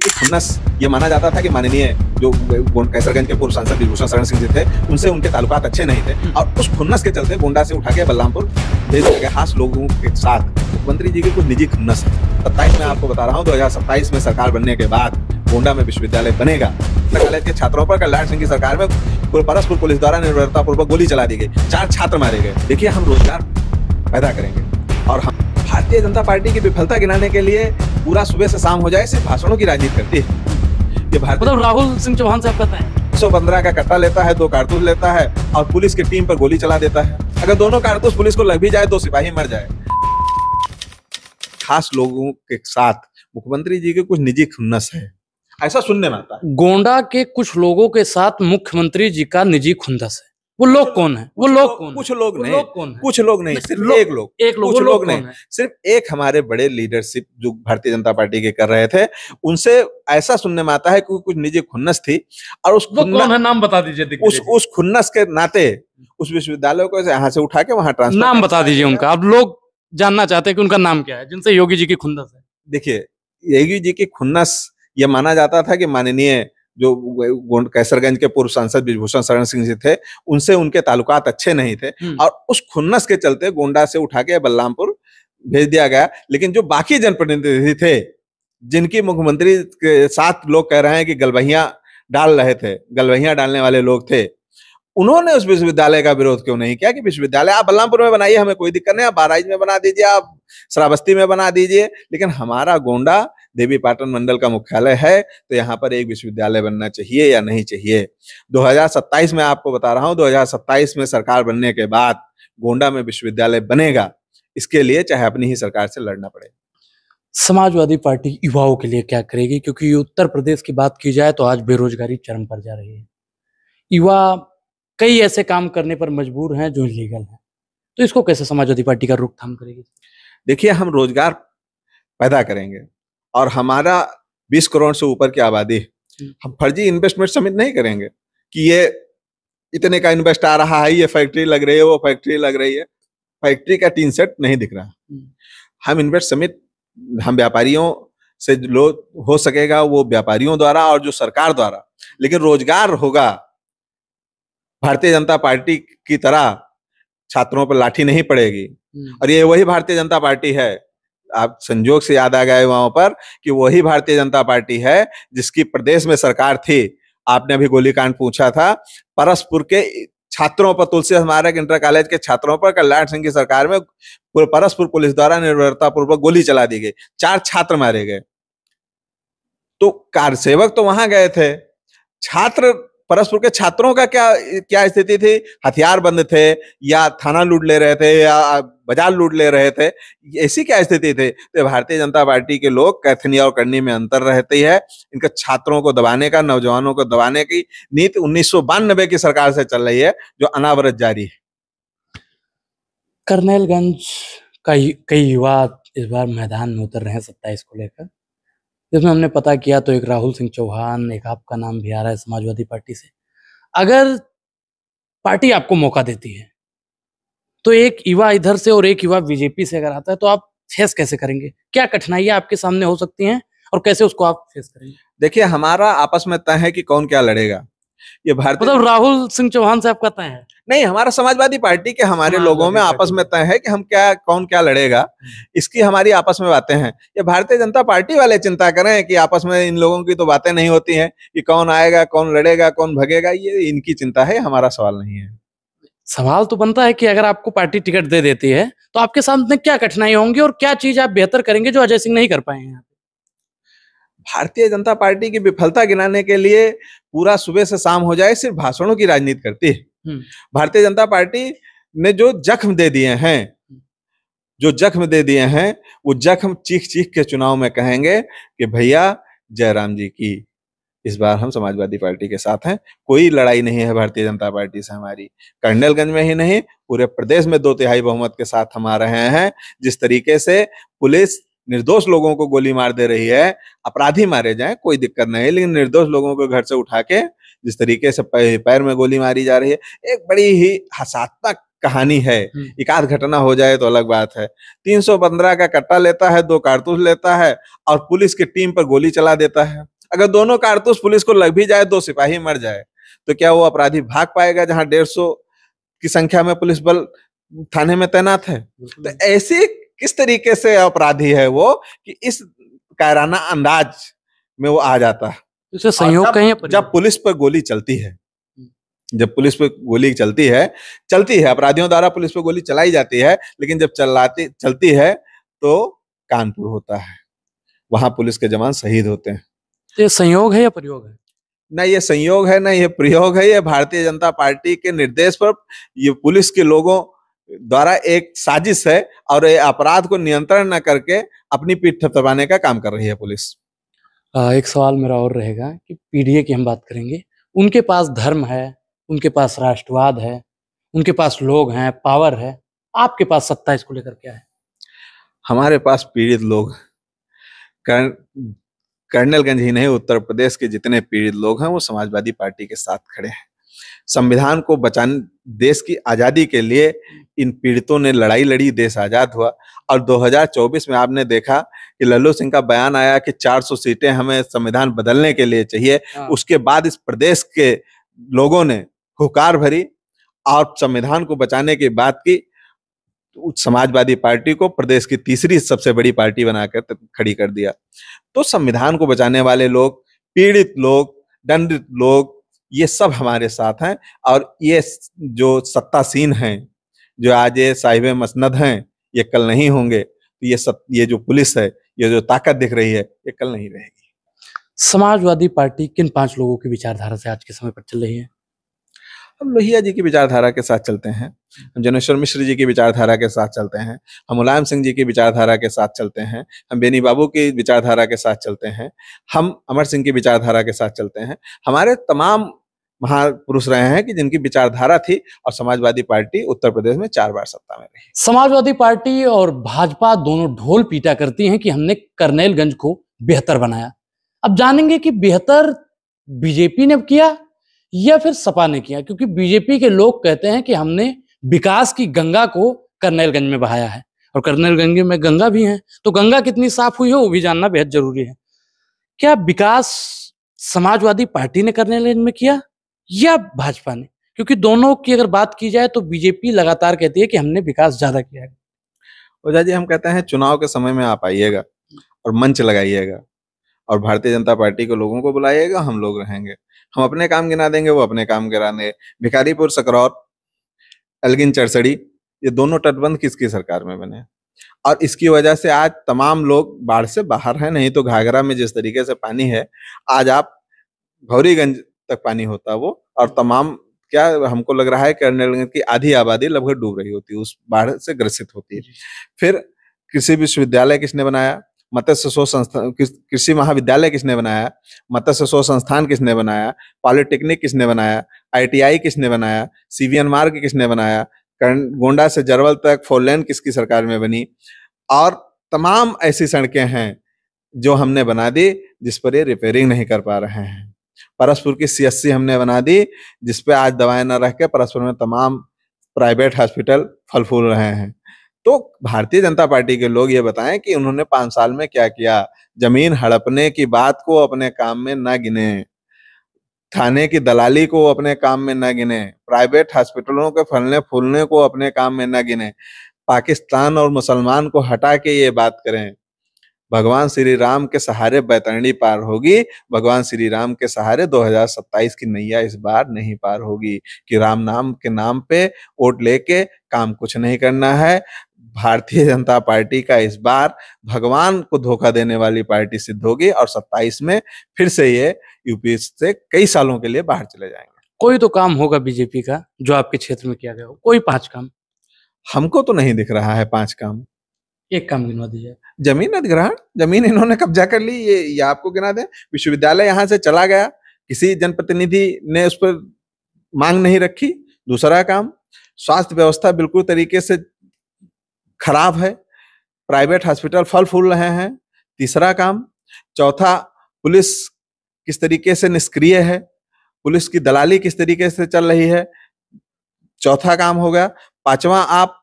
खुन्नस ये माना जाता था कि माननीय जो कैसरगंज के पूर्व सांसद विभूषण शरण सिंह जी थे, उनसे उनके ताल्लुकात अच्छे नहीं थे और उस खुन्नस के चलते गोंडा से उठा के बलरामपुर भेज दिया गया। खास लोगों के साथ मुख्यमंत्री जी की कुछ निजी खुन्नस है। 27 में आपको बता रहा हूँ, 2027 में सरकार बनने के बाद गोंडा में विश्वविद्यालय बनेगा। कॉलेज के छात्रों पर कल्याण सिंह की सरकार में परस्पर पुलिस द्वारा निर्भरतापूर्वक गोली चला दी गई, 4 छात्र मारे गए। देखिए, हम रोजगार पैदा करेंगे और हम भारतीय जनता पार्टी की विफलता गिनाने के लिए पूरा सुबह से शाम हो जाए सिर्फ भाषणों की राजनीति करती है। ये भारतीय मतलब राहुल सिंह चौहान साहब कहते हैं 115 का कट्टा लेता है, 2 कारतूस लेता है और पुलिस की टीम पर गोली चला देता है। अगर दोनों कारतूस पुलिस को लग भी जाए तो सिपाही मर जाए। खास लोगों के साथ मुख्यमंत्री जी के कुछ निजी खुन्नस है, ऐसा सुनने में आता है। गोंडा के कुछ लोगों के साथ मुख्यमंत्री जी का निजी खुंदस है। वो लोग कौन है? वो लोग कौन? कुछ लोग नहीं, कौन है? कुछ लोग नहीं, सिर्फ एक लोग, कुछ लोग नहीं, सिर्फ एक हमारे बड़े लीडरशिप जो भारतीय जनता पार्टी के कर रहे थे, उनसे ऐसा सुनने में आता है कि कुछ निजी खुन्नस थी और उस कौन है? नाम बता दीजिए। उस खुन्नस के नाते उस विश्वविद्यालय को यहाँ से उठा के वहां ट्रांसफर। नाम बता दीजिए उनका। अब लोग जानना चाहते हैं कि उनका नाम क्या है, जिनसे योगी जी की खुन्नस है। देखिए, योगी जी की खुन्नस ये माना जाता था कि माननीय जो कैसरगंज के पूर्व सांसद विभूषण शरण सिंह जी थे, उनसे उनके ताल्लुकात अच्छे नहीं थे और उस खुन्नस के चलते गोंडा से उठा के बलरामपुर भेज दिया गया। लेकिन जो बाकी जनप्रतिनिधि थे, जिनकी मुख्यमंत्री के साथ लोग कह रहे हैं कि गलबहियां डाल रहे थे, गलबहियां डालने वाले लोग थे, उन्होंने उस विश्वविद्यालय का विरोध क्यों नहीं किया कि विश्वविद्यालय आप बलरामपुर में बनाइए, हमें कोई दिक्कत नहीं, आप बहराइच में बना दीजिए, आप श्रावस्ती में बना दीजिए, लेकिन हमारा गोंडा देवीपाटन मंडल का मुख्यालय है तो यहाँ पर एक विश्वविद्यालय बनना चाहिए या नहीं चाहिए। 2027 में आपको बता रहा हूँ, 2027 में सरकार बनने के बाद गोंडा में विश्वविद्यालय बनेगा। इसके लिए चाहे अपनी ही सरकार से लड़ना पड़े। समाजवादी पार्टी युवाओं के लिए क्या करेगी? क्योंकि उत्तर प्रदेश की बात की जाए तो आज बेरोजगारी चरम पर जा रही है। युवा कई ऐसे काम करने पर मजबूर हैं जो इलीगल हैं, तो इसको कैसे समाजवादी पार्टी का रोकथाम करेगी? देखिए, हम रोजगार पैदा करेंगे और हमारा 20 करोड़ से ऊपर की आबादी, हम फर्जी इन्वेस्टमेंट समिट नहीं करेंगे कि ये इतने का इन्वेस्ट आ रहा है, ये फैक्ट्री लग रही है, वो फैक्ट्री लग रही है। फैक्ट्री का टीन सेट नहीं दिख रहा। हम इन्वेस्ट समिट, हम व्यापारियों से लो हो सकेगा वो व्यापारियों द्वारा और जो सरकार द्वारा, लेकिन रोजगार होगा। भारतीय जनता पार्टी की तरह छात्रों पर लाठी नहीं पड़ेगी और ये वही भारतीय जनता पार्टी है। आप संजोग से याद आ गए वहां पर कि वही भारतीय जनता पार्टी है जिसकी प्रदेश में सरकार थी। आपने अभी गोलीकांड पूछा था, परसपुर के छात्रों पर, तुलसी स्मारक इंटर कॉलेज के छात्रों पर कल्याण सिंह की सरकार में परसपुर पुलिस द्वारा निर्भरतापूर्वक गोली चला दी गई, 4 छात्र मारे गए। तो कार्यसेवक तो वहां गए थे, छात्र, परस्पर के छात्रों का क्या स्थिति थी? हथियार बंद थे या थाना लूट ले रहे थे या बाजार लूट ले रहे थे? ऐसी क्या स्थिति थी? तो भारतीय जनता पार्टी के लोग कैथनी और करनी में अंतर रहती है। इनका छात्रों को दबाने का, नौजवानों को दबाने की नीति 1992 की सरकार से चल रही है, जो अनावरत जारी है। करनेलगंज का कई युवा इस बार मैदान में उतर रहे हैं 27 को लेकर, जिसमें हमने पता किया तो एक राहुल सिंह चौहान, एक आपका नाम भी आ रहा है समाजवादी पार्टी से। अगर पार्टी आपको मौका देती है तो एक युवा इधर से और एक युवा बीजेपी से अगर आता है तो आप फेस कैसे करेंगे? क्या कठिनाइयां आपके सामने हो सकती हैं और कैसे उसको आप फेस करेंगे? देखिए, हमारा आपस में तय है कि कौन क्या लड़ेगा। ये भारतीय, मतलब राहुल सिंह चौहान साहब का तय है? नहीं, हमारा समाजवादी पार्टी के हमारे लोगों में आपस में तय है कि हम कौन क्या लड़ेगा। इसकी हमारी आपस में बातें हैं। ये भारतीय जनता पार्टी वाले चिंता करें कि आपस में इन लोगों की तो बातें नहीं होती हैं कि कौन आएगा, कौन लड़ेगा, कौन भगेगा। ये इनकी चिंता है, हमारा सवाल नहीं है। सवाल तो बनता है कि अगर आपको पार्टी टिकट दे देती है तो आपके सामने क्या कठिनाई होंगी और क्या चीज आप बेहतर करेंगे जो अजय सिंह नहीं कर पाए हैं? भारतीय जनता पार्टी की विफलता गिनाने के लिए पूरा सुबह से शाम हो जाए सिर्फ भाषणों की राजनीति करती है। भारतीय जनता पार्टी ने जो जख्म दे दिए हैं, वो जख्म चीख चीख के चुनाव में कहेंगे कि भैया जयराम जी की, इस बार हम समाजवादी पार्टी के साथ हैं। कोई लड़ाई नहीं है भारतीय जनता पार्टी से हमारी। करनेलगंज में ही नहीं, पूरे प्रदेश में 2/3 बहुमत के साथ हम आ रहे हैं। जिस तरीके से पुलिस निर्दोष लोगों को गोली मार दे रही है, अपराधी मारे जाएं कोई दिक्कत नहीं, लेकिन निर्दोष लोगों को घर से उठा के जिस तरीके से पैर में गोली मारी जा रही है, एक बड़ी ही हसात्मक कहानी है। एक आध घटना हो जाए तो अलग बात है। 315 का कट्टा लेता है, 2 कारतूस लेता है और पुलिस की टीम पर गोली चला देता है। अगर दोनों कारतूस पुलिस को लग भी जाए, 2 सिपाही मर जाए, तो क्या वो अपराधी भाग पाएगा जहां 150 की संख्या में पुलिस बल थाने में तैनात है? तो ऐसे किस तरीके से अपराधी है वो कि इस कायराना अंदाज में वो आ जाता है। इसे संयोग कहें या जब पुलिस पर गोली चलती है, जब पुलिस पे गोली चलती है, अपराधियों द्वारा पुलिस पे गोली चलाई जाती है, लेकिन जब चलती है तो कानपुर होता है, वहां पुलिस के जवान शहीद होते हैं। ये संयोग है या प्रयोग है? ना ये संयोग है, ना ये प्रयोग है, ये भारतीय जनता पार्टी के निर्देश पर ये पुलिस के लोगों द्वारा एक साजिश है और ये अपराध को नियंत्रण न करके अपनी पीठ थपथपाने का काम कर रही है पुलिस। एक सवाल मेरा और रहेगा कि पीडीए की हम बात करेंगे, उनके पास धर्म है, उनके पास राष्ट्रवाद है, उनके पास लोग हैं, पावर है, आपके पास सत्ता इसको लेकर क्या है? हमारे पास पीड़ित लोग, कर्नलगंज ही नहीं, उत्तर प्रदेश के जितने पीड़ित लोग हैं वो समाजवादी पार्टी के साथ खड़े हैं। संविधान को बचाने, देश की आजादी के लिए इन पीड़ितों ने लड़ाई लड़ी, देश आजाद हुआ। और 2024 में आपने देखा कि लल्लू सिंह का बयान आया कि 400 सीटें हमें संविधान बदलने के लिए चाहिए। उसके बाद इस प्रदेश के लोगों ने हुकार भरी और संविधान को बचाने की बात की। समाजवादी पार्टी को प्रदेश की तीसरी सबसे बड़ी पार्टी बनाकर खड़ी कर दिया। तो संविधान को बचाने वाले लोग, पीड़ित लोग, दंडित लोग, ये सब हमारे साथ हैं। और ये जो सत्तासीन हैं, जो आज ये साहिब मसनद हैं, ये कल नहीं होंगे। ये जो पुलिस है, ये जो ताकत दिख रही है, ये कल नहीं रहेगी। समाजवादी पार्टी किन 5 लोगों की विचारधारा से आज के समय पर चल रही है? हम लोहिया जी की विचारधारा के साथ चलते हैं, हम जनेश्वर मिश्र जी की विचारधारा के साथ चलते हैं, हम मुलायम सिंह जी की विचारधारा के साथ चलते हैं, हम बेनी बाबू की विचारधारा के साथ चलते हैं, हम अमर सिंह की विचारधारा के साथ चलते हैं। हमारे तमाम महापुरुष रहे हैं कि जिनकी विचारधारा थी, और समाजवादी पार्टी उत्तर प्रदेश में 4 बार सत्ता में रही। समाजवादी पार्टी और भाजपा दोनों ढोल पीटा करती हैं कि हमने करनैलगंज को बेहतर बनाया। अब जानेंगे कि बेहतर बीजेपी ने किया या फिर सपा ने किया, क्योंकि बीजेपी के लोग कहते हैं कि हमने विकास की गंगा को करनैलगंज में बहाया है, और करनैलगंज में गंगा भी है, तो गंगा कितनी साफ हुई हो वो भी जानना बेहद जरूरी है। क्या विकास समाजवादी पार्टी ने करनैलगंज में किया या भाजपा ने? क्योंकि दोनों की अगर बात की जाए तो बीजेपी लगातार कहती है कि हमने विकास ज्यादा किया है। ओझा जी, हम कहते हैं चुनाव के समय में आप आइएगा और मंच लगाइएगा और भारतीय जनता पार्टी के लोगों को बुलाइएगा, हम लोग रहेंगे। हम अपने काम गिना देंगे, वो अपने काम गिना देंगे। भिखारीपुर, सकरौर, एल्गिन, चरसड़ी, ये दोनों तटबंध किसकी सरकार में बने, और इसकी वजह से आज तमाम लोग बाढ़ से बाहर हैं। नहीं तो घाघरा में जिस तरीके से पानी है, आज आप भौरीगंज तक पानी होता वो, और तमाम क्या हमको लग रहा है कि करनैलगंज की आधी आबादी लगभग डूब रही होती है, उस बाढ़ से ग्रसित होती है। फिर कृषि विश्वविद्यालय किसने बनाया? मत्स्य शोध संस्थान, कृषि महाविद्यालय किसने बनाया? मत्स्य शोध संस्थान किसने बनाया? पॉलिटेक्निक किसने बनाया? ITI किसने बनाया? CVN मार्ग किसने बनाया? गोंडा से जरवल तक 4 लेन किसकी सरकार में बनी? और तमाम ऐसी सड़कें हैं जो हमने बना दी जिस पर ये रिपेयरिंग नहीं कर पा रहे हैं। परसपुर की CSC हमने बना दी जिस पे आज दवाएं न रख के परसपुर में तमाम प्राइवेट हॉस्पिटल फल फूल रहे हैं। तो भारतीय जनता पार्टी के लोग ये बताएं कि उन्होंने 5 साल में क्या किया। जमीन हड़पने की बात को अपने काम में न गिने, थाने की दलाली को अपने काम में न गिने, प्राइवेट हॉस्पिटलों के फलने फूलने को अपने काम में न गिने, पाकिस्तान और मुसलमान को हटा के ये बात करें। भगवान श्री राम के सहारे बैतरणी पार होगी, भगवान श्री राम के सहारे 2027 की नैया इस बार नहीं पार होगी। कि राम नाम के नाम पे वोट लेके काम कुछ नहीं करना है। भारतीय जनता पार्टी का इस बार भगवान को धोखा देने वाली पार्टी सिद्ध होगी और 27 में फिर से ये यूपी से कई सालों के लिए बाहर चले जाएंगे। कोई तो काम होगा बीजेपी का जो आपके क्षेत्र में किया गया हो, कोई 5 काम? हमको तो नहीं दिख रहा है 5 काम। एक काम गिनवा दीजिए। जमीन अधिग्रहण, जमीन इन्होंने कब्जा कर ली, ये आपको गिना दें। विश्वविद्यालय यहाँ से चला गया, किसी जनप्रतिनिधि ने उस पर मांग नहीं रखी। दूसरा काम, स्वास्थ्य व्यवस्था बिल्कुल तरीके से खराब है, प्राइवेट हॉस्पिटल फल फूल रहे हैं। तीसरा काम। चौथा, पुलिस किस तरीके से निष्क्रिय है, पुलिस की दलाली किस तरीके से चल रही है, चौथा काम हो गया। पांचवा, आप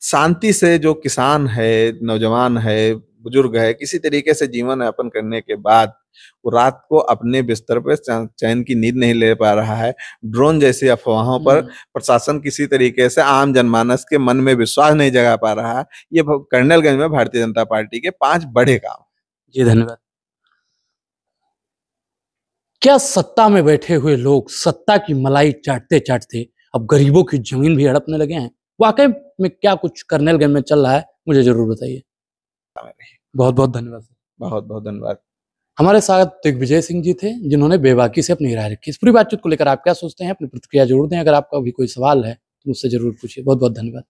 शांति से, जो किसान है, नौजवान है, बुजुर्ग है, किसी तरीके से जीवन यापन करने के बाद वो रात को अपने बिस्तर पर चैन की नींद नहीं ले पा रहा है, ड्रोन जैसी अफवाहों पर प्रशासन किसी तरीके से आम जनमानस के मन में विश्वास नहीं जगा पा रहा है, ये कर्नलगंज में भारतीय जनता पार्टी के 5 बड़े काम। जी धन्यवाद। क्या सत्ता में बैठे हुए लोग सत्ता की मलाई चाटते चाटते अब गरीबों की जमीन भी हड़पने लगे हैं? वाकई में क्या कुछ कर्नलगंज में चल रहा है, मुझे जरूर बताइए। बहुत बहुत धन्यवाद। बहुत बहुत धन्यवाद। हमारे साथ दिग्विजय सिंह जी थे, जिन्होंने बेबाकी से अपनी राय रखी। इस पूरी बातचीत को लेकर आप क्या सोचते हैं, अपनी प्रतिक्रिया जरूर दें। अगर आपका भी कोई सवाल है तो मुझसे जरूर पूछिए। बहुत बहुत धन्यवाद।